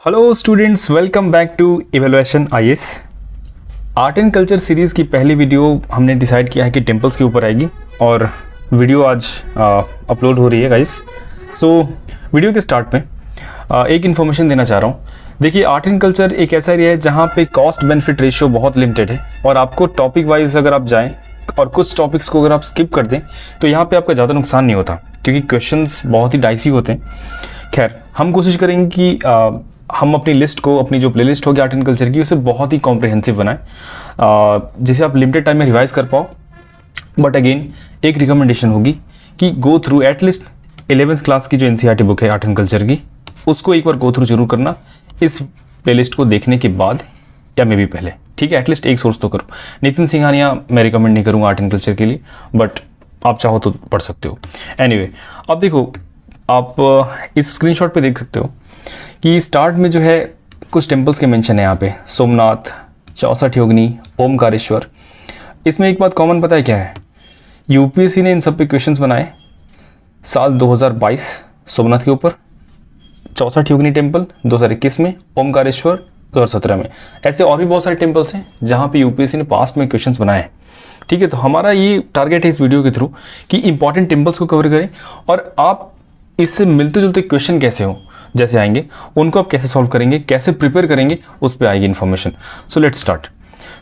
Hello students, welcome back to evaluation IAS. Art and culture series की पहली video हमने decide किया है कि टेम्पल्स के ऊपर आएगी और वीडियो आज अपलोड हो रही है गाइस। सो वीडियो के स्टार्ट में एक इन्फॉर्मेशन देना चाह रहा हूँ। देखिए, आर्ट एंड कल्चर एक ऐसा एरिया है जहाँ पे कॉस्ट बेनिफिट रेशियो बहुत लिमिटेड है और आपको टॉपिक वाइज अगर आप जाएँ और कुछ टॉपिक्स को अगर आप स्किप कर दें तो यहाँ पे आपका ज़्यादा नुकसान नहीं होता, क्योंकि क्वेश्चंस बहुत ही डाइसी होते हैं। खैर, हम कोशिश करेंगे कि हम अपनी लिस्ट को, अपनी जो प्लेलिस्ट होगी आर्ट एंड कल्चर की, उसे बहुत ही कॉम्प्रिहेंसिव बनाएं, जिसे आप लिमिटेड टाइम में रिवाइज कर पाओ। बट अगेन एक रिकमेंडेशन होगी कि go through at least 11th class की जो एनसीईआरटी बुक है आर्ट एंड कल्चर की, उसको एक बार गो थ्रू जरूर करना इस प्लेलिस्ट को देखने के बाद या मे भी पहले। ठीक है, एटलीस्ट एक सोर्स तो करो। नितिन सिंघानिया मैं रिकमेंड नहीं करूँगा आर्ट एंड कल्चर के लिए, बट आप चाहो तो पढ़ सकते हो। एनीवे, अब देखो, आप इस स्क्रीनशॉट पे देख सकते हो कि स्टार्ट में जो है कुछ टेम्पल्स के मेंशन है यहाँ पे, सोमनाथ, 64 योगिनी, ओमकारेश्वर। इसमें एक बात कॉमन पता है क्या है, यूपीएससी ने इन सब पे क्वेश्चंस बनाए साल 2022 सोमनाथ के ऊपर, 64 योगिनी टेम्पल 2021 में, ओमकारेश्वर 2017 में। ऐसे और भी बहुत सारे टेम्पल्स हैं जहाँ पे यूपीएससी ने पास्ट में क्वेश्चंस बनाए हैं। ठीक है, तो हमारा ये टारगेट है इस वीडियो के थ्रू कि इंपॉर्टेंट टेम्पल्स को कवर करें और आप इससे मिलते जुलते क्वेश्चन कैसे हो जैसे आएंगे उनको आप कैसे सॉल्व करेंगे, कैसे प्रिपेयर करेंगे, उस पर आएगी इन्फॉर्मेशन। So let's start.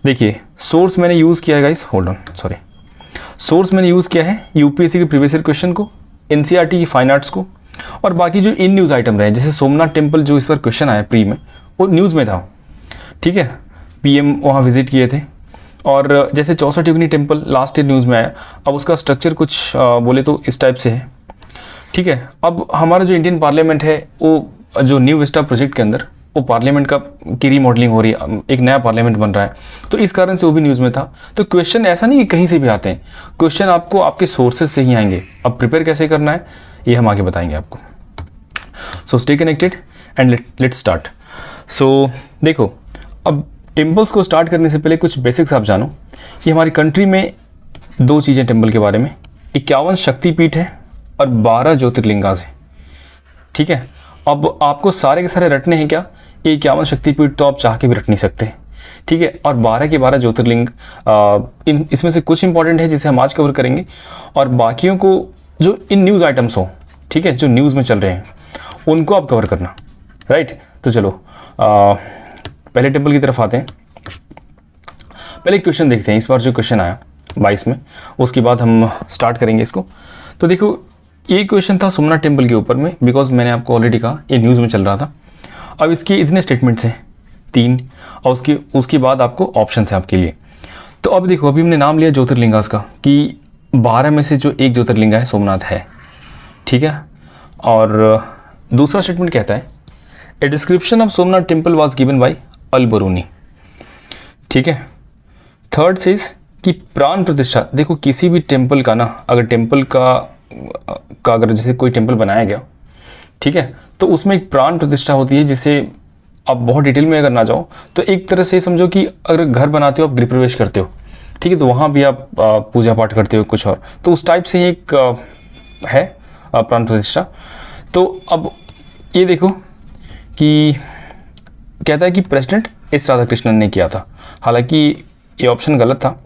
देखिए, सोर्स मैंने यूज़ किया है guys, hold on, sorry, source मैंने यूज़ किया है यूपीएससी के प्रीवियस ईयर क्वेश्चन को, एनसीईआरटी की फाइन आर्ट्स को, और बाकी जो इन न्यूज़ आइटम रहे, जैसे सोमनाथ टेम्पल जो इस बार क्वेश्चन आया प्री में, वो न्यूज़ में था। ठीक है, पीएम वहाँ विजिट किए थे। और जैसे 64 योगिनी टेम्पल लास्ट ईयर न्यूज़ में आया, अब उसका स्ट्रक्चर कुछ बोले तो इस टाइप से है। ठीक है, अब हमारा जो इंडियन पार्लियामेंट है, वो जो न्यू विस्टा प्रोजेक्ट के अंदर वो पार्लियामेंट का की रीमॉडलिंग हो रही है, एक नया पार्लियामेंट बन रहा है, तो इस कारण से वो भी न्यूज़ में था। तो क्वेश्चन ऐसा नहीं कि कहीं से भी आते हैं, क्वेश्चन आपको आपके सोर्सेज से ही आएंगे। अब प्रिपेयर कैसे करना है ये हम आगे बताएंगे आपको। So stay connected and let's start. So देखो, अब टेम्पल्स को स्टार्ट करने से पहले कुछ बेसिक्स आप जानो कि हमारी कंट्री में दो चीज़ें टेम्पल के बारे में, 51 शक्तिपीठ है और 12 ज्योतिर्लिंगास है। ठीक है, अब आपको सारे के सारे रटने हैं क्या? ये 51 शक्तिपीठ तो आप चाह के भी रट नहीं सकते। ठीक है, और 12 के 12 ज्योतिर्लिंग, इसमें से कुछ इंपॉर्टेंट है जिसे हम आज कवर करेंगे, और बाकियों को जो इन न्यूज़ आइटम्स हो, ठीक है, जो न्यूज़ में चल रहे हैं, उनको आप कवर करना। राइट, तो चलो पहले टेम्पल की तरफ आते हैं। पहले क्वेश्चन देखते हैं, इस बार जो क्वेश्चन आया 22 में, उसके बाद हम स्टार्ट करेंगे इसको। तो देखो, ये क्वेश्चन था सोमनाथ टेम्पल के ऊपर में, बिकॉज मैंने आपको ऑलरेडी कहा ये न्यूज़ में चल रहा था। अब इसके इतने स्टेटमेंट्स हैं 3, और उसके बाद आपको ऑप्शन है आपके लिए। तो अब देखो, अभी हमने नाम लिया ज्योतिर्लिंगास का कि 12 में से जो एक ज्योतिर्लिंगा है सोमनाथ है। ठीक है, और दूसरा स्टेटमेंट कहता है a description of Somnath temple was given by Al Biruni. ठीक है, थर्ड सेज कि प्राण प्रतिष्ठा। देखो, किसी भी टेम्पल का ना, अगर टेम्पल का अगर जैसे कोई टेम्पल बनाया गया, ठीक है, तो उसमें एक प्राण प्रतिष्ठा होती है, जिसे आप बहुत डिटेल में अगर ना जाओ तो एक तरह से समझो कि अगर घर बनाते हो, आप गृह प्रवेश करते हो, ठीक है, तो वहाँ भी आप पूजा पाठ करते हो कुछ और, तो उस टाइप से एक है प्राण प्रतिष्ठा। तो अब ये देखो कि कहता है कि प्रेसिडेंट एस राधाकृष्णन ने किया था, हालांकि ये ऑप्शन गलत था,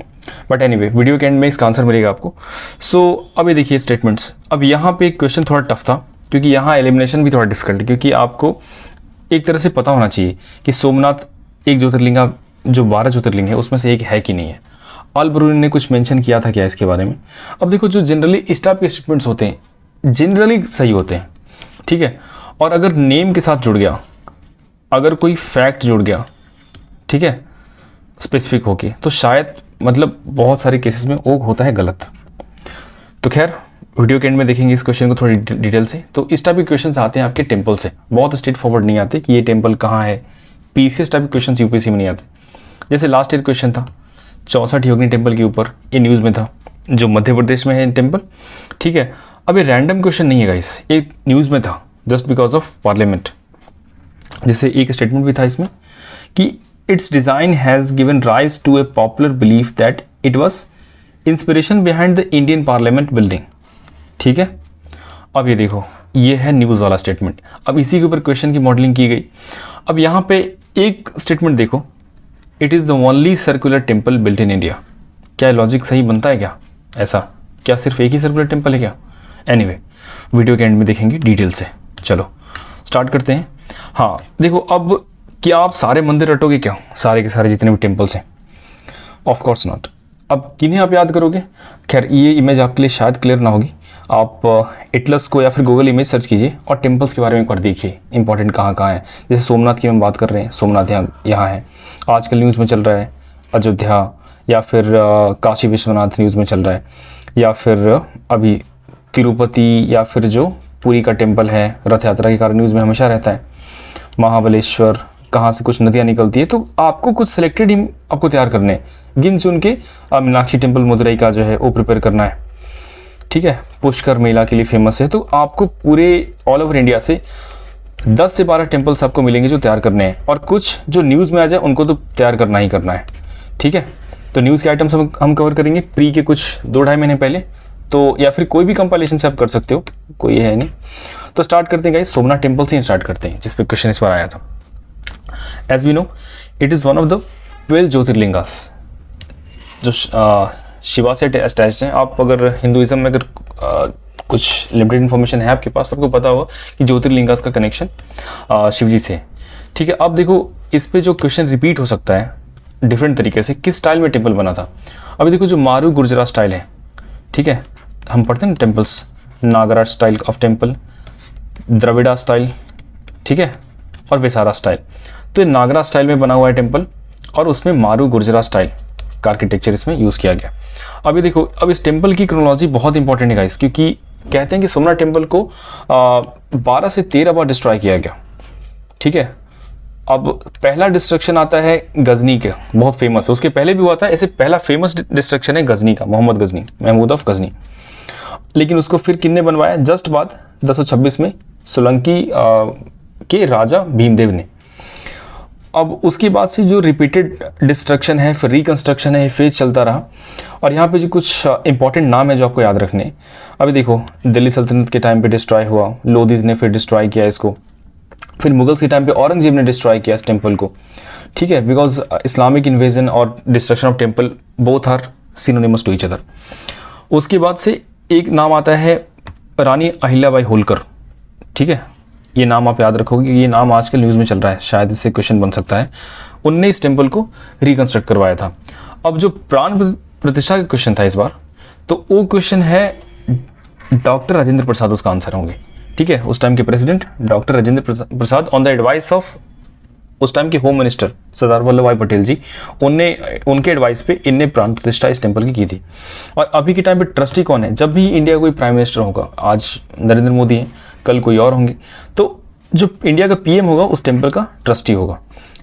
बट एनीवे वीडियो के एंड में इसका आंसर मिलेगा आपको। सो अब ये देखिए स्टेटमेंट्स। अब यहाँ पे क्वेश्चन थोड़ा टफ था, क्योंकि यहाँ एलिमिनेशन भी थोड़ा डिफिकल्ट है, क्योंकि आपको एक तरह से पता होना चाहिए कि सोमनाथ एक ज्योतिर्लिंगा, जो 12 ज्योतिर्लिंग है उसमें से एक है कि नहीं है। अल बरूनी ने कुछ मेंशन किया था क्या इसके बारे में? अब देखो, जो जनरली इस टाइप के स्टेटमेंट्स होते हैं जनरली सही होते हैं। ठीक है, और अगर नेम के साथ जुड़ गया, अगर कोई फैक्ट जुड़ गया, ठीक है, स्पेसिफिक होके, तो शायद मतलब बहुत सारे केसेस में वो होता है गलत। तो खैर, वीडियो के एंड में देखेंगे इस क्वेश्चन को थोड़ी डिटेल से। तो इस टाइप के क्वेश्चंस आते हैं आपके टेम्पल से, बहुत स्ट्रेट फॉरवर्ड नहीं आते कि ये टेम्पल कहाँ है। पीसीएस टाइप के क्वेश्चन यूपीएससी में नहीं आते। जैसे लास्ट ईयर क्वेश्चन था 64 योगिनी टेम्पल के ऊपर, ये न्यूज़ में था, जो मध्य प्रदेश में है टेम्पल। ठीक है, अब ये रैंडम क्वेश्चन नहीं है गाइस, ये न्यूज़ में था जस्ट बिकॉज ऑफ पार्लियामेंट। जैसे एक स्टेटमेंट भी था इसमें कि its design has given rise to a popular belief that it was inspiration behind the Indian Parliament building। ठीक है, अब ये देखो, ये है न्यूज़ वाला स्टेटमेंट। अब इसी के ऊपर क्वेश्चन की मॉडलिंग की गई। अब यहाँ पे एक स्टेटमेंट देखो, it is the only circular temple built in India. क्या लॉजिक सही बनता है क्या? ऐसा क्या सिर्फ एक ही सर्कुलर टेम्पल है क्या? एनीवे, वीडियो के एंड में देखेंगे डिटेल से। चलो स्टार्ट करते हैं। हाँ देखो, अब क्या आप सारे मंदिर रटोगे क्या, सारे के सारे जितने भी टेम्पल्स हैं? Of course not. अब किन्हें आप याद करोगे? खैर ये इमेज आपके लिए शायद क्लियर ना होगी, आप एटलस को या फिर गूगल इमेज सर्च कीजिए और टेम्पल्स के बारे में एक बार देखिए इंपॉर्टेंट कहाँ कहाँ है। जैसे सोमनाथ की हम बात कर रहे हैं, सोमनाथ यहाँ है, आजकल न्यूज़ में चल रहा है। अयोध्या या फिर काशी विश्वनाथ न्यूज़ में चल रहा है, या फिर अभी तिरुपति या फिर जो पुरी का टेम्पल है, रथ यात्रा के कारण न्यूज़ में हमेशा रहता है। महाबलेश्वर, कहाँ से कुछ नदियाँ निकलती है, तो आपको कुछ सिलेक्टेड ही आपको तैयार करने हैं, गिन चुन के। मीनाक्षी टेम्पल मदुरई का जो है वो प्रिपेयर करना है, ठीक है। पुष्कर मेला के लिए फेमस है, तो आपको पूरे ऑल ओवर इंडिया से 10 से 12 टेम्पल्स आपको मिलेंगे जो तैयार करने हैं, और कुछ जो न्यूज़ में आ जाए उनको तो तैयार करना ही करना है, ठीक है। तो न्यूज़ के आइटम्स हम कवर करेंगे प्री के कुछ 2-2.5 महीने पहले, तो या फिर कोई भी कंपाइलेशन से आप कर सकते हो, कोई है नहीं। तो स्टार्ट करते हैं गाइस, सोमनाथ टेम्पल से ही स्टार्ट करते हैं, जिस पे क्वेश्चन इस बार आया था। As we know, it is one of the 12 ज्योतिर्लिंगास जो शिवा से अटैच्ड हैं। आप अगर हिंदुइज्म में अगर कुछ लिमिटेड इन्फॉर्मेशन है आपके पास, तो आपको पता होगा कि ज्योतिर्लिंगास का कनेक्शन शिव जी से, ठीक है। अब देखो, इस पे जो क्वेश्चन रिपीट हो सकता है डिफरेंट तरीके से, किस स्टाइल में टेम्पल बना था। अभी देखो, जो मारू गुर्जरा स्टाइल है, ठीक है, हम पढ़ते हैं ना temples, Nagara style of temple, Dravida style, ठीक है, और वेसारा स्टाइल। तो ये नागरा स्टाइल में बना हुआ है टेम्पल, और उसमें मारू गुर्जरा स्टाइल का आर्किटेक्चर इसमें यूज़ किया गया। अभी देखो, अब इस टेम्पल की क्रोनोलॉजी बहुत इंपॉर्टेंट है गाइस, क्योंकि कहते हैं कि सोमनाथ टेम्पल को 12 से 13 बार डिस्ट्रॉय किया गया, ठीक है। अब पहला डिस्ट्रक्शन आता है गजनी का, बहुत फेमस है, उसके पहले भी हुआ था ऐसे। पहला फेमस डिस्ट्रक्शन है गजनी का, मोहम्मद गजनी, महमूद ऑफ गजनी। लेकिन उसको फिर किन्ने बनवाया? जस्ट बाद 1026 में सोलंकी के राजा भीमदेव ने। अब उसके बाद से जो रिपीटेड डिस्ट्रक्शन है, फिर रिकंस्ट्रक्शन है, फेज चलता रहा। और यहाँ पे जो कुछ इंपॉर्टेंट नाम है जो आपको याद रखने। अभी देखो, दिल्ली सल्तनत के टाइम पे डिस्ट्रॉय हुआ, लोदीज ने फिर डिस्ट्रॉय किया इसको, फिर मुगल्स के टाइम पे औरंगजेब ने डिस्ट्रॉय किया इस टेम्पल को, ठीक है। बिकॉज इस्लामिक इन्वेजन और destruction of temple both are synonymous to each other. उसके बाद से एक नाम आता है रानी अहिल्याबाई होलकर, ठीक है। ये नाम आप याद रखोगे, ये नाम आजकल न्यूज़ में चल रहा है, शायद इससे क्वेश्चन बन सकता है। उनने इस टेम्पल को रिकंस्ट्रक्ट करवाया था। अब जो प्राण प्रतिष्ठा का क्वेश्चन था इस बार, तो वो क्वेश्चन है डॉक्टर राजेंद्र प्रसाद उसका आंसर होंगे, ठीक है। उस टाइम के president doctor Rajendra Prasad on the advice of उस टाइम के होम मिनिस्टर सरदार वल्लभ भाई पटेल जी, उनके एडवाइस पे इनने प्राण प्रतिष्ठा इस टेम्पल की थी। और अभी के टाइम पे ट्रस्टी कौन है? जब भी इंडिया कोई प्राइम मिनिस्टर होगा, आज नरेंद्र मोदी हैं, कल कोई और होंगे, तो जो इंडिया का पीएम होगा उस टेम्पल का ट्रस्टी होगा,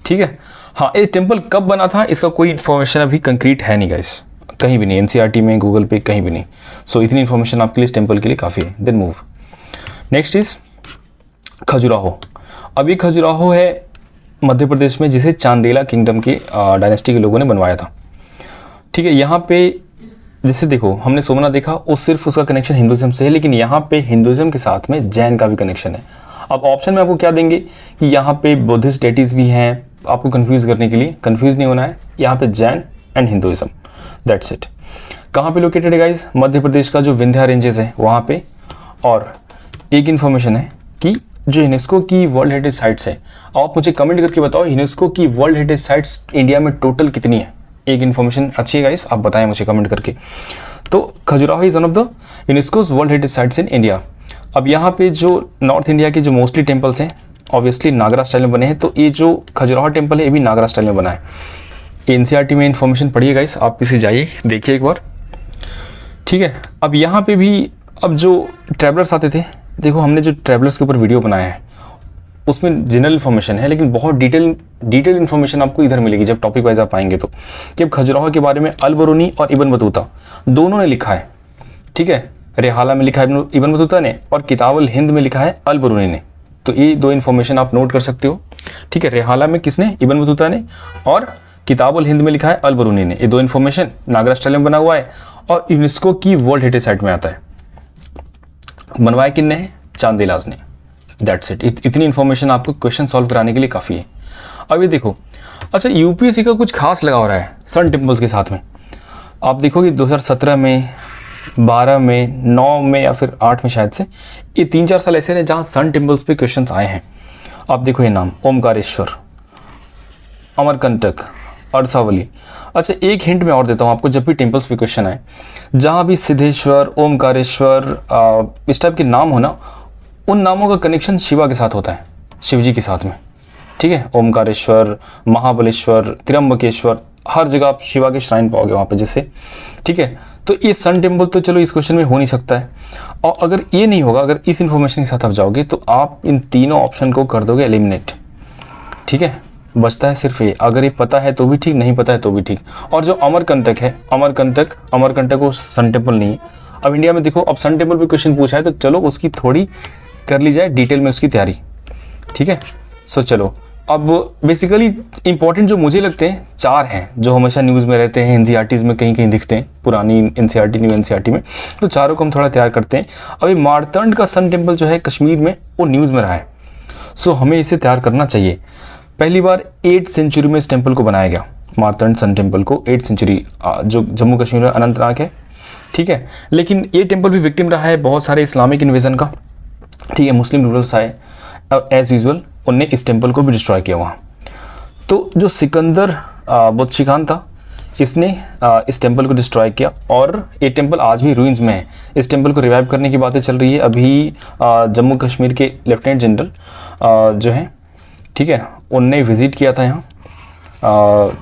ठीक है। हाँ, ये टेम्पल कब बना था इसका कोई इन्फॉर्मेशन अभी कंक्रीट है नहीं गाइस, कहीं भी नहीं, एनसीईआरटी में, गूगल पे, कहीं भी नहीं। सो इतनी इन्फॉर्मेशन आपके लिए इस टेम्पल के लिए काफ़ी है। Then move next is Khajuraho. अभी खजुराहो है मध्य प्रदेश में, जिसे चांदेला किंगडम के डायनेस्टी के लोगों ने बनवाया था, ठीक है। यहाँ पे जैसे देखो, हमने सोमनाथ देखा, वो सिर्फ उसका कनेक्शन हिंदुइज्म से है, लेकिन यहाँ पे हिंदुइज्म के साथ में जैन का भी कनेक्शन है। अब ऑप्शन में आपको क्या देंगे कि यहाँ पे बुद्धिस्ट डेटीज भी हैं, आपको कंफ्यूज करने के लिए, कंफ्यूज नहीं होना है, यहाँ पे Jain and Hinduism, that's it. कहाँ पे लोकेटेड है गाइज? मध्य प्रदेश का जो विंध्या रेंजेस है वहाँ पे। और एक इन्फॉर्मेशन है कि जो यूनेस्को की वर्ल्ड हेरिटेज साइट्स है, आप मुझे कमेंट करके बताओ यूनेस्को की वर्ल्ड हेरिटेज साइट्स इंडिया में टोटल कितनी है। एक इन्फॉर्मेशन अच्छी है गाइस, आप बताएं मुझे कमेंट करके। तो Khajuraho is one of the UNESCO's world heritage sites in India. अब यहाँ पे जो नॉर्थ इंडिया के जो मोस्टली टेम्पल्स हैं ऑब्वियसली नागरा स्टाइल में बने हैं, तो ये जो खजुराहो टेम्पल है ये भी नागरा स्टाइल में बना है। एनसीईआरटी में इन्फॉर्मेशन पढ़िए गाइस, आप इसे जाइए देखिए एक बार, ठीक है। अब यहाँ पे भी अब जो ट्रैवलर्स आते थे, देखो हमने जो ट्रैवलर्स के ऊपर वीडियो बनाया है उसमें जनरल इन्फॉर्मेशन है, लेकिन बहुत डिटेल इन्फॉर्मेशन आपको इधर मिलेगी जब टॉपिक वाइज आप आएंगे। तो कि अब खजुराहो के बारे में अल बरूनी और इब्न बतूता दोनों ने लिखा है, ठीक है। रेहाला में लिखा है इब्न बतूता ने, और किताबुल हिंद में लिखा है अल बरूनी ने। तो ये दो इन्फॉर्मेशन आप नोट कर सकते हो, ठीक है। रेहाला में किसने? इब्न बतूता ने, और किताबुल हिंद में लिखा है अल बरूनी ने। ये दो इन्फॉर्मेशन नागरा स्टाइल में बना हुआ है और यूनेस्को की वर्ल्ड हेरिटेज साइट में आता है। बनवाया किसने है? चांदेलाज ने। That's it. इतनी इन्फॉर्मेशन आपको क्वेश्चन सॉल्व कराने के लिए काफ़ी है। अब ये देखो, अच्छा यूपीएससी का कुछ खास लगा हो रहा है सन टेम्पल्स के साथ में। आप देखोगे 2017 में, 12 में, 9 में या फिर 8 में शायद से, ये 3-4 साल ऐसे रहे जहाँ सन टेम्पल्स पे क्वेश्चंस आए हैं। आप देखो ये नाम, ओमकारेश्वर, अमरकंटक, अरसावली। अच्छा एक हिंट मैं और देता हूँ आपको, जब भी टेम्पल्स पे क्वेश्चन आए, जहाँ भी सिद्धेश्वर, ओमकारेश्वर इस टाइप के नाम हो ना, उन नामों का कनेक्शन शिवा के साथ होता है, शिव जी के साथ में। ठीक है, ओमकारेश्वर, महाबलेश्वर, त्र्यंबकेश्वर, हर जगह आप शिवा के श्राइन पाओगे वहाँ पे जैसे। ठीक है, तो ये सन टेम्पल तो चलो इस क्वेश्चन में हो नहीं सकता है। और अगर ये नहीं होगा, अगर इस इन्फॉर्मेशन के साथ आप जाओगे तो आप इन तीनों ऑप्शन को कर दोगे एलिमिनेट। ठीक है, बचता है सिर्फ ये। अगर ये पता है तो भी ठीक, नहीं पता है तो भी ठीक। और जो अमरकंटक है, अमरकंटक वो सन टेम्पल नहीं है। अब इंडिया में देखो, अब सन टेम्पल पे क्वेश्चन पूछा है तो चलो उसकी थोड़ी कर ली जाए डिटेल में उसकी तैयारी। ठीक है, सो चलो अब बेसिकली इंपॉर्टेंट जो मुझे लगते हैं 4 हैं जो हमेशा न्यूज़ में रहते हैं, एनसीईआरटीज़ में कहीं कहीं दिखते हैं, पुरानी एनसीईआरटी, न्यू एनसीईआरटी में, तो चारों को हम थोड़ा तैयार करते हैं। अभी मारतंड का सन टेम्पल जो है कश्मीर में, वो न्यूज़ में रहा है, सो हमें इसे तैयार करना चाहिए। पहली बार 8th सेंचुरी में इस टेम्पल को बनाया गया, मारतंड सन टेम्पल को 8th सेंचुरी, जो जम्मू कश्मीर में अनंतनाग है। ठीक है, लेकिन ये टेम्पल भी विक्टिम रहा है बहुत सारे इस्लामिक इन्वेजन का। ठीक है, मुस्लिम रूलर्स आए एज यूजुअल, उनने इस टेम्पल को भी डिस्ट्रॉय किया वहाँ। तो जो सिकंदर बुत्शी खान था, इसने इस टेम्पल को डिस्ट्रॉय किया और ये टेम्पल आज भी रूइंस में है। इस टेम्पल को रिवाइव करने की बातें चल रही है। अभी जम्मू कश्मीर के लेफ्टिनेंट जनरल जो हैं, ठीक है, उनने विज़िट किया था यहाँ,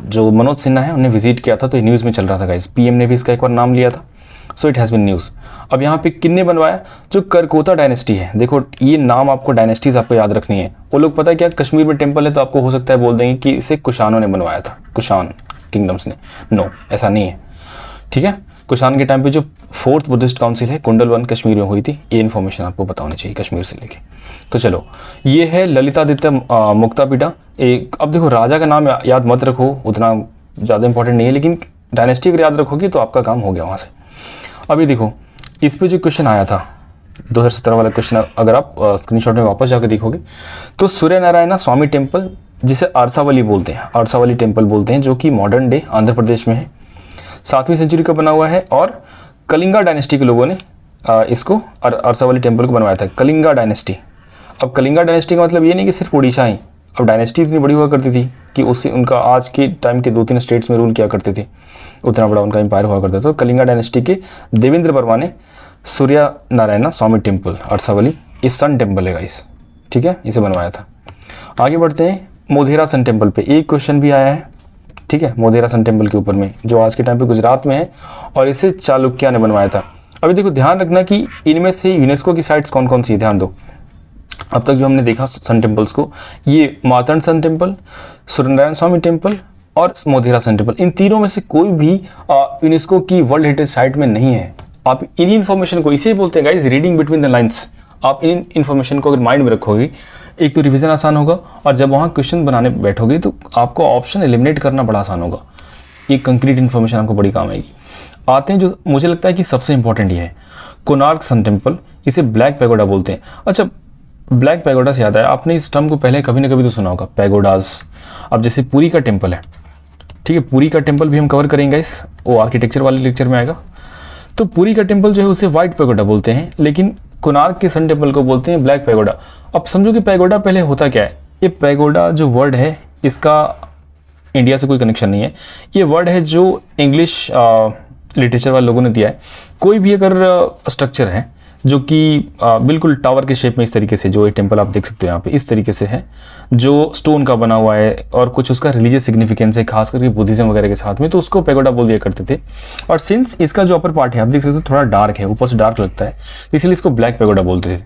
जो मनोज सिन्हा है उन्हें विज़िट किया था, तो ये न्यूज़ में चल रहा था गाइस। पीएम ने भी इसका एक बार नाम लिया था, so it has been news. अब यहाँ पे किन्ने बनवाया, जो करकोता डायनेस्टी है। देखो ये नाम आपको, डायनेस्टीज आपको याद रखनी है। वो लोग पता है क्या, कश्मीर में टेम्पल है तो आपको हो सकता है बोल देंगे कि इसे कुशानों ने बनवाया था, कुशान किंगडम्स ने। नो, ऐसा नहीं है। ठीक है, कुशान के टाइम पे जो 4th बुद्धिस्ट काउंसिल है कुंडलवन कश्मीर में हुई थी, ये इन्फॉर्मेशन आपको पता होनी चाहिए कश्मीर से लेके। तो चलो, ये है ललितादित्य मुक्तापीठा। एक, अब देखो राजा का नाम याद मत रखो, उतना ज़्यादा इंपॉर्टेंट नहीं है, लेकिन डायनेस्टी अगर याद रखोगे तो आपका काम हो गया वहाँ से। अभी देखो इस पे जो क्वेश्चन आया था 2017 वाला क्वेश्चन, अगर आप स्क्रीनशॉट में वापस जाकर देखोगे तो सूर्य नारायण स्वामी टेम्पल, जिसे अरसावली बोलते हैं, अरसावली टेम्पल बोलते हैं, जो कि मॉडर्न डे आंध्र प्रदेश में है, 7वीं सेंचुरी का बना हुआ है। और कलिंगा डायनेस्टी के लोगों ने इसको अरसावली टेम्पल को बनवाया था, कलिंगा डायनेस्टी। अब कलिंगा डायनेस्टी का मतलब ये नहीं कि सिर्फ उड़ीसा ही, अब डायनेस्टी इतनी बड़ी हुआ करती थी कि उससे उनका आज के टाइम के 2-3 स्टेट्स में रूल किया करते थे, उतना बड़ा उनका एम्पायर हुआ करता था। तो कलिंगा डायनेस्टी के देवेंद्र वर्मा ने सूर्य नारायण स्वामी टेम्पल अरसावली, इस सन टेम्पल है गाइस। ठीक है, इसे बनवाया था। आगे बढ़ते हैं, मोधेरा सन टेम्पल पे एक क्वेश्चन भी आया है। ठीक है, मोधेरा सन टेम्पल के ऊपर में, जो आज के टाइम पे गुजरात में है, और इसे चालुक्य ने बनवाया था। अभी देखो ध्यान रखना कि इनमें से यूनेस्को की साइट्स कौन कौन सी है, ध्यान दो। अब तक जो हमने देखा सन टेम्पल्स को, ये मारतंड सन टेम्पल, सूर्यनारायण स्वामी टेम्पल और मोधेरा सन टेम्पल, इन तीनों में से कोई भी यूनेस्को की वर्ल्ड हेरिटेज साइट में नहीं है। आप इन्हीं इन्फॉर्मेशन को, इसे बोलते हैं guys reading between the lines. आप इन इन्फॉर्मेशन को अगर माइंड में रखोगे, एक तो रिवीजन आसान होगा, और जब वहाँ क्वेश्चन बनाने बैठोगे तो आपको ऑप्शन एलिमिनेट करना बड़ा आसान होगा। ये कंक्रीट इन्फॉर्मेशन आपको बड़ी काम आएगी। आते हैं जो मुझे लगता है कि सबसे इंपॉर्टेंट ये है, कोणार्क सन टेम्पल, इसे ब्लैक पैगोडा बोलते हैं। अच्छा, ब्लैक पैगोडा से याद है, आपने इस टर्म को पहले कभी ना कभी तो सुना होगा, पैगोडाज। अब जैसे पुरी का टेम्पल है, ठीक है, पुरी का टेम्पल भी हम कवर करेंगे इस, वो आर्किटेक्चर वाले लेक्चर में आएगा। तो पुरी का टेम्पल जो है उसे व्हाइट पैगोडा बोलते हैं, लेकिन कोणार्क के सन टेम्पल को बोलते हैं ब्लैक पैगोडा। अब समझो कि पैगोडा पहले होता क्या है। ये पैगोडा जो वर्ड है, इसका इंडिया से कोई कनेक्शन नहीं है। ये वर्ड है जो इंग्लिश लिटरेचर वाले लोगों ने दिया है। कोई भी अगर स्ट्रक्चर है जो कि बिल्कुल टावर के शेप में, इस तरीके से, जो ये टेम्पल आप देख सकते हो यहाँ पे इस तरीके से है, जो स्टोन का बना हुआ है और कुछ उसका रिलीजियस सिग्निफिकेंस है, खास करके बुद्धिज्म वगैरह के साथ में, तो उसको पैगोडा बोल दिया करते थे। और सिंस इसका जो अपर पार्ट है आप देख सकते हो थोड़ा डार्क है, ऊपर से डार्क लगता है, तो इसलिए इसको ब्लैक पैगोडा बोलते थे।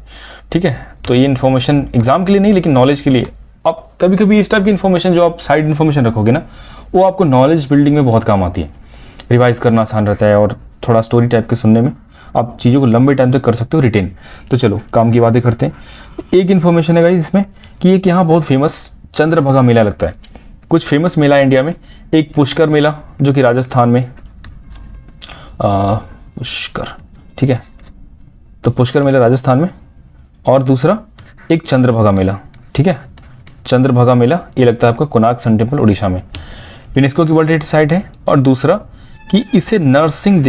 ठीक है, तो ये इन्फॉर्मेशन एग्जाम के लिए नहीं, लेकिन नॉलेज के लिए। अब कभी कभी इस टाइप की इन्फॉर्मेशन जो आप साइड इन्फॉर्मेशन रखोगे ना, वो आपको नॉलेज बिल्डिंग में बहुत काम आती है, रिवाइज करना आसान रहता है, और थोड़ा स्टोरी टाइप के सुनने में आप चीज़ों को लंबे टाइम तक कर सकते हो रिटेन। तो चलो काम की बातें करते हैं। एक इन्फॉर्मेशन है गाइस इसमें कि एक यहाँ बहुत फेमस चंद्रभागा मेला लगता है। कुछ फेमस मेला है इंडिया में, एक पुष्कर मेला जो कि राजस्थान में, पुष्कर, ठीक है, तो पुष्कर मेला राजस्थान में, और दूसरा एक चंद्रभागा मेला, ठीक है, चंद्रभागा मेला ये लगता है आपका कोणार्क सन टेम्पल उड़ीसा में, यूनेस्को की वर्ल्ड हेरिटेज साइट है। और दूसरा कि इसे Narasimha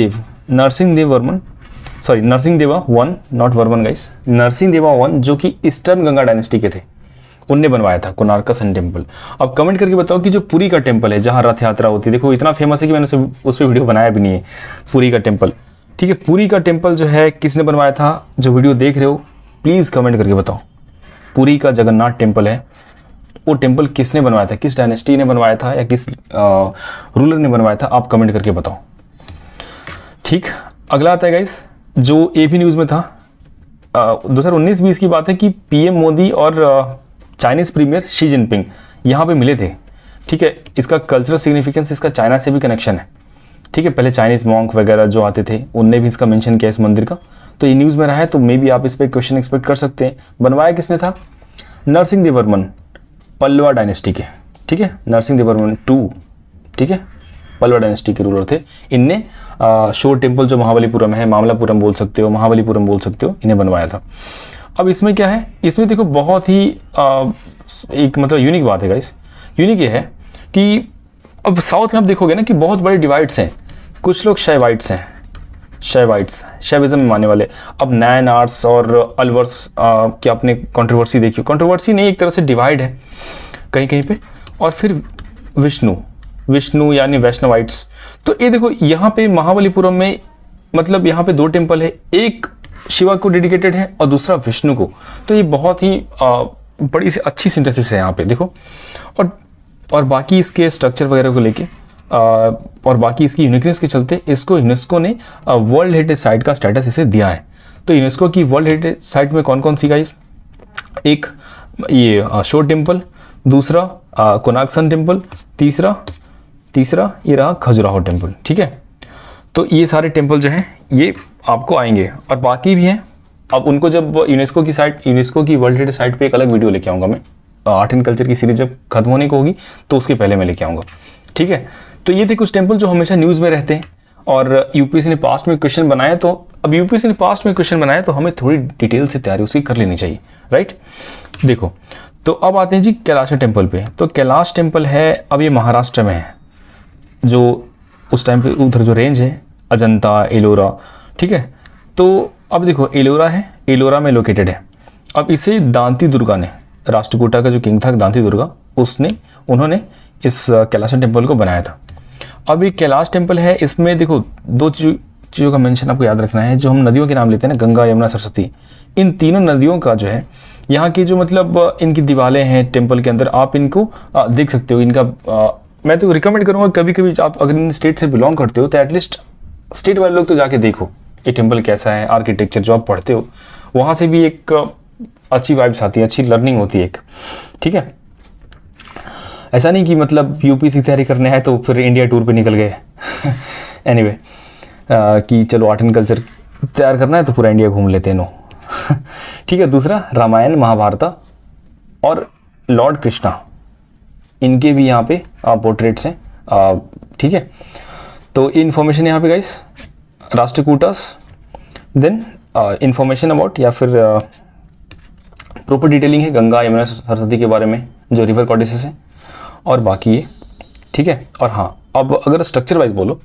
Deva one, not Varman guys, Narasimha Deva one जो कि ईस्टर्न गंगा डायनेस्टी के थे, उनने बनवाया था कोणार्क का सन टेम्पल। अब कमेंट करके बताओ कि जो पुरी का टेम्पल है जहाँ रथ यात्रा होती है, देखो इतना फेमस है कि मैंने उस पर वीडियो बनाया भी नहीं है, पुरी का टेम्पल, ठीक है, पुरी का टेम्पल जो है किसने बनवाया था, जो वीडियो देख रहे हो प्लीज़ कमेंट करके बताओ। पुरी का जगन्नाथ टेम्पल है, वो टेम्पल किसने बनवाया था, किस डायनेस्टी ने बनवाया था या किस रूलर ने बनवाया था, आप कमेंट करके बताओ। ठीक, अगला आता है गाइस जो एबी न्यूज़ में था, 2019-20 की बात है कि पीएम मोदी और चाइनीज़ प्रीमियर शी जिनपिंग यहाँ पे मिले थे, ठीक है। इसका कल्चरल सिग्निफिकेंस, इसका चाइना से भी कनेक्शन है, ठीक है। पहले चाइनीज़ मॉन्क वगैरह जो आते थे उनने भी इसका मेंशन किया इस मंदिर का, तो ये न्यूज़ में रहा है, तो मे बी आप इस पर क्वेश्चन एक्सपेक्ट कर सकते हैं। बनवाया किसने था, नरसिंह देव वर्मन, पल्लवा डायनेस्टी के, ठीक है, नरसिंह देव वर्मन 2, ठीक है, पल्लवा डायनेस्टी के रूलर थे। इनने शोर टेम्पल जो महाबलीपुरम है, मामलापुरम बोल सकते हो, महाबलीपुरम बोल सकते हो, इन्हें बनवाया था। अब इसमें क्या है, इसमें देखो बहुत ही एक मतलब यूनिक बात है गाइस, यूनिक ये है कि अब साउथ में आप देखोगे ना कि बहुत बड़े डिवाइड्स हैं, कुछ लोग शैवाइट्स हैं, शैविज्म में मानने वाले। अब नैन आर्ट्स और अलवर्स की आपने कंट्रोवर्सी देखी, कंट्रोवर्सी नहीं, एक तरह से डिवाइड है कहीं कहीं पे। और फिर विष्णु यानी वैष्णवाइट्स। तो ये देखो यहाँ पे महाबलीपुरम में मतलब यहाँ पे 2 टेम्पल है, एक शिवा को डेडिकेटेड है और दूसरा विष्णु को। तो ये बहुत ही बड़ी सी अच्छी सिंथेसिस है यहाँ पे देखो। और बाकी इसके स्ट्रक्चर वगैरह को लेके और बाकी इसकी यूनिकनेस के चलते इसको यूनेस्को ने वर्ल्ड हेरिटेज साइट का स्टेटस इसे दिया है। तो यूनेस्को की वर्ल्ड हेरिटेज साइट में कौन कौन सी गाइस, एक ये शोर टेम्पल, दूसरा कोणार्क सन टेम्पल, तीसरा ये रहा खजुराहो टेम्पल, ठीक है। तो ये सारे टेम्पल जो हैं ये आपको आएंगे और बाकी भी हैं। अब उनको जब यूनेस्को की वर्ल्ड हेरिटेज साइट पे एक अलग वीडियो लेके आऊँगा मैं, आर्ट एंड कल्चर की सीरीज जब खत्म होने को होगी तो उसके पहले मैं लेके आऊँगा, ठीक है। तो ये थे कुछ टेम्पल जो हमेशा न्यूज़ में रहते हैं और यूपीएससी ने पास्ट में क्वेश्चन बनाया, तो अब यूपीएससी ने पास्ट में क्वेश्चन बनाया तो हमें थोड़ी डिटेल से तैयारी उसकी कर लेनी चाहिए, राइट। देखो तो अब आते हैं जी कैलाश टेम्पल पे। तो कैलाश टेम्पल है, अब ये महाराष्ट्र में है, जो उस टाइम पे उधर जो रेंज है अजंता, एलोरा, ठीक है। तो अब देखो एलोरा है, एलोरा में लोकेटेड है। अब इसे दांती दुर्गा ने, राष्ट्रकूटा का जो किंग था दांती दुर्गा, उन्होंने इस कैलाश टेम्पल को बनाया था। अब ये कैलाश टेम्पल है, इसमें देखो 2 चीज़ों का मेंशन आपको याद रखना है। जो हम नदियों के नाम लेते हैं ना, गंगा, यमुना, सरस्वती, इन तीनों नदियों का जो है यहाँ की जो मतलब इनकी दीवारें हैं टेम्पल के अंदर, आप इनको देख सकते हो। इनका मैं तो रिकमेंड करूँगा कभी कभी आप अगर इन स्टेट से बिलोंग करते हो तो एटलीस्ट स्टेट वाले लोग तो जाके देखो ये टेम्पल कैसा है, आर्किटेक्चर जो आप पढ़ते हो वहाँ से भी एक अच्छी वाइब्स आती है, अच्छी लर्निंग होती है एक, ठीक है। ऐसा नहीं कि मतलब यूपीएससी तैयारी करने है तो फिर इंडिया टूर पे निकल गए एनीवे कि चलो आर्ट एंड कल्चर तैयार करना है तो पूरा इंडिया घूम लेते हैं, नो ठीक है। दूसरा रामायण, महाभारत और लॉर्ड कृष्णा, इनके भी यहाँ पे पोर्ट्रेट्स हैं, ठीक है। तो ये इन्फॉर्मेशन यहाँ पे guys, Rashtrakutas, then information about या फिर प्रॉपर डिटेलिंग है गंगा, यमुना, सरस्वती के बारे में जो रिवर गॉडेसेस हैं, और बाकी ये, ठीक है। और हाँ, अब अगर स्ट्रक्चर वाइज बोलो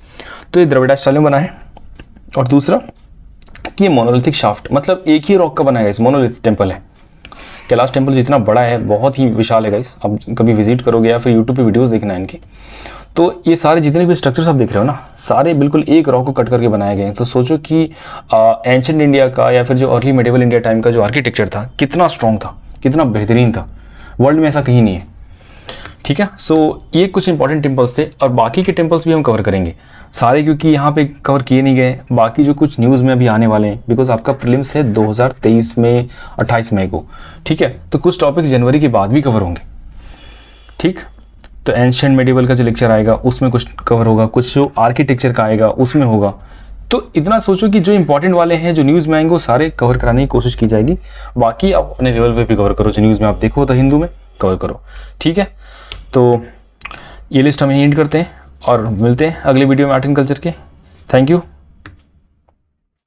तो ये द्रविड़ स्टाइल में बना है। और दूसरा कि ये मोनोलिथिक शाफ्ट, मतलब एक ही रॉक का बना है गाइस, मोनोलिथिक टेम्पल है। कैलाश टेम्पल जितना बड़ा है, बहुत ही विशाल है गाइस। अब कभी विजिट करोगे या फिर यूट्यूब पे वीडियोस देखना है इनकी, तो ये सारे जितने भी स्ट्रक्चर्स आप देख रहे हो ना, सारे बिल्कुल एक रॉक को कट करके बनाए गए हैं। तो सोचो कि एंशिएंट इंडिया का या फिर जो अर्ली मेडिवल इंडिया टाइम का जो आर्किटेक्चर था कितना स्ट्रॉन्ग था, कितना बेहतरीन था, वर्ल्ड में ऐसा कहीं नहीं है, ठीक है। सो ये कुछ इंपॉर्टेंट टेम्पल्स थे और बाकी के टेम्पल्स भी हम कवर करेंगे सारे, क्योंकि यहाँ पे कवर किए नहीं गए। बाकी जो कुछ न्यूज़ में अभी आने वाले हैं, बिकॉज आपका प्रीलिम्स है 2023 में 28 मई को, ठीक है। तो कुछ टॉपिक जनवरी के बाद भी कवर होंगे, ठीक। तो एंशिएंट मेडिवल का जो लेक्चर आएगा उसमें कुछ कवर होगा, कुछ जो आर्किटेक्चर का आएगा उसमें होगा। तो इतना सोचो कि जो इंपॉर्टेंट वाले हैं जो न्यूज़ में आएंगे वो सारे कवर कराने की कोशिश की जाएगी। बाकी आप अपने लेवल पे भी कवर करो, जो न्यूज़ में आप देखो तो हिंदू में कवर करो, ठीक है। तो ये लिस्ट हम यहीं एंड करते हैं और मिलते हैं अगले वीडियो में आर्ट एंड कल्चर के। Thank you.